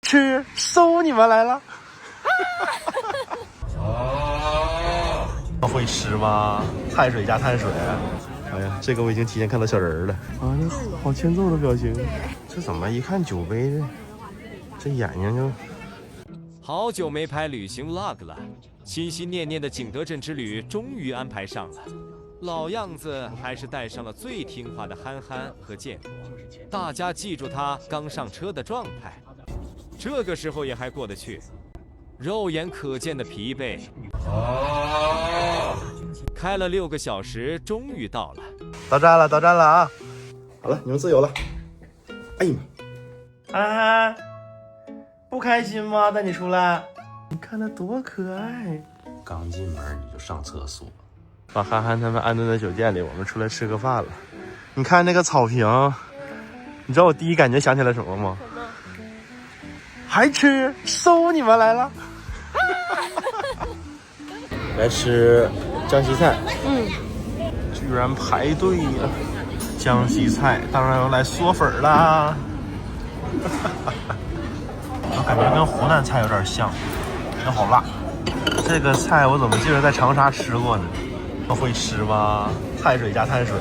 吃，收你们来了。会吃吗？碳水加碳水。哎呀，这个我已经提前看到小人了。啊，那好欠揍的表情。这怎么一看酒杯的，这眼睛就……好久没拍旅行 vlog 了，心心念念的景德镇之旅终于安排上了。老样子还是带上了最听话的憨憨和建国，大家记住他刚上车的状态。这个时候也还过得去，肉眼可见的疲惫。开了6个小时，终于到了。到站了，到站了啊！好了，你们自由了。哎呀妈！憨憨，不开心吗？带你出来，你看他多可爱。刚进门你就上厕所，把憨憨他们安顿在酒店里，我们出来吃个饭了。你看那个草坪，你知道我第一感觉想起来什么吗？还吃，收你们来了。来吃江西菜，居然排队呀！江西菜当然要来嗦粉啦。我感觉跟湖南菜有点像，真好辣。这个菜我怎么记得在长沙吃过呢？会吃吗？碳水加碳水。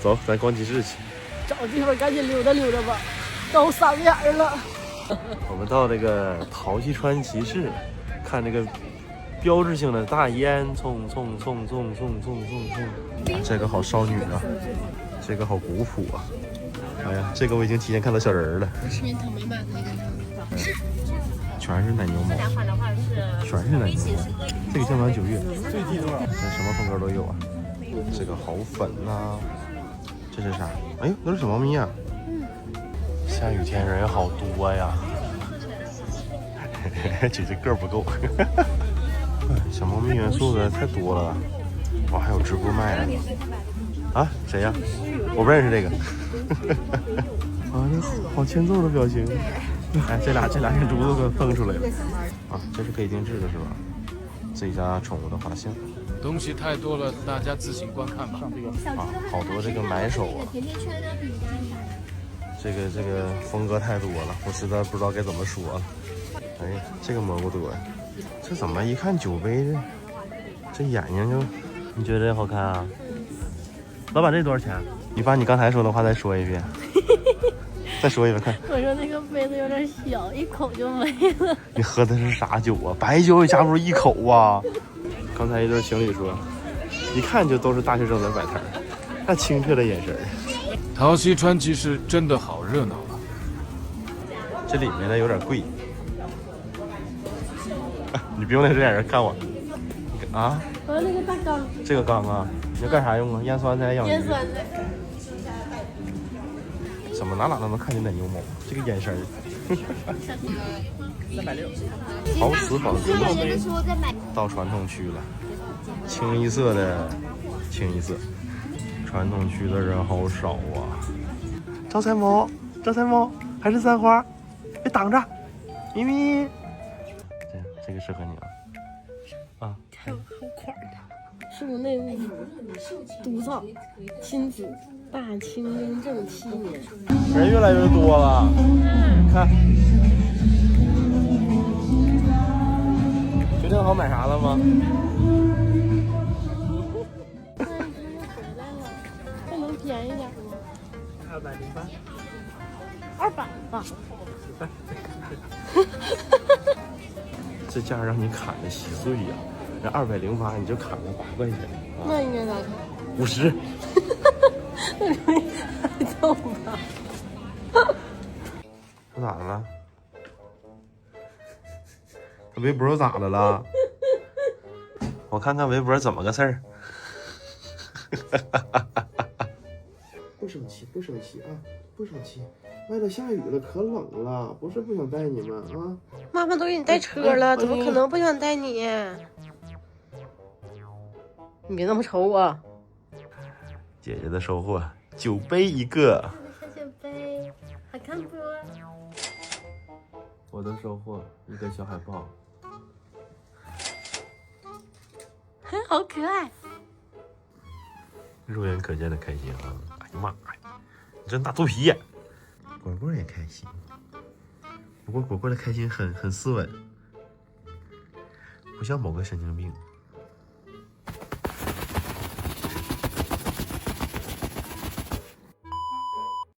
走，咱逛集市去。找地方赶紧溜达溜达吧，都3点了。我们到这个陶溪川集市，看这个标志性的大烟囱。这个好少女啊，这个好古朴啊。哎呀，这个我已经提前看到小人了。全是奶牛毛，全是奶牛毛。这个香港9月，最低多少？这什么风格都有啊。这个好粉呐、这是啥？哎呦，那是小猫咪啊。下雨天人好多呀。姐姐个儿不够。小猫咪元素的太多了。哇，还有直播卖的。啊，谁呀？我不认识这个。啊，那好欠揍的表情。哎，这俩眼珠子都瞪出来了。啊，这是可以定制的是吧？自己家宠物的画像。东西太多了，大家自行观看吧。啊，好多这个买手啊。这个风格太多了，我实在不知道该怎么说了。哎，这个蘑菇多呀，这怎么一看酒杯的，这眼睛就……你觉得这好看啊？老板，这多少钱？你把你刚才说的话再说一遍。再说一遍看。我说那个杯子有点小，一口就没了。你喝的是啥酒啊？白酒也夹不住一口啊！刚才一对情侣说，一看就都是大学生在摆摊，那清澈的眼神。陶溪川集市真的好热闹啊！这里面呢有点贵。你不用那只眼神看我。啊？我要那个大缸。这个缸啊，你要干啥用啊？腌酸菜、养鱼。腌酸菜。怎么哪都能看见奶牛毛？这个眼神。360。陶瓷仿制杯。到传统区了，清一色的清一色。传统区的人好少啊。招财猫，招财猫，还是3花，别挡着，咪咪。这个适合你啊。啊，还有款的，树内务府督造，亲子大清雍正7年。人越来越多了，看。决定好买啥了吗？回来了，这能便宜点吗？208吧。这价让你砍的稀碎呀！那208你就砍了8块钱。那应该咋砍？50。那容易挨揍吧？他咋的了？他围脖咋的了？我看看围脖怎么个事儿。不生气，不生气啊，不生气。外头下雨了，可冷了，不是不想带你们啊。妈妈都给你带车了，怎么可能不想带你？你别那么瞅我。姐姐的收获，酒杯1个。小酒杯，好看不？我的收获1个小海报。好可爱。肉眼可见的开心啊！哎呀妈呀，你真大肚皮眼！果果也开心，不过果果的开心很斯文，不像某个神经病。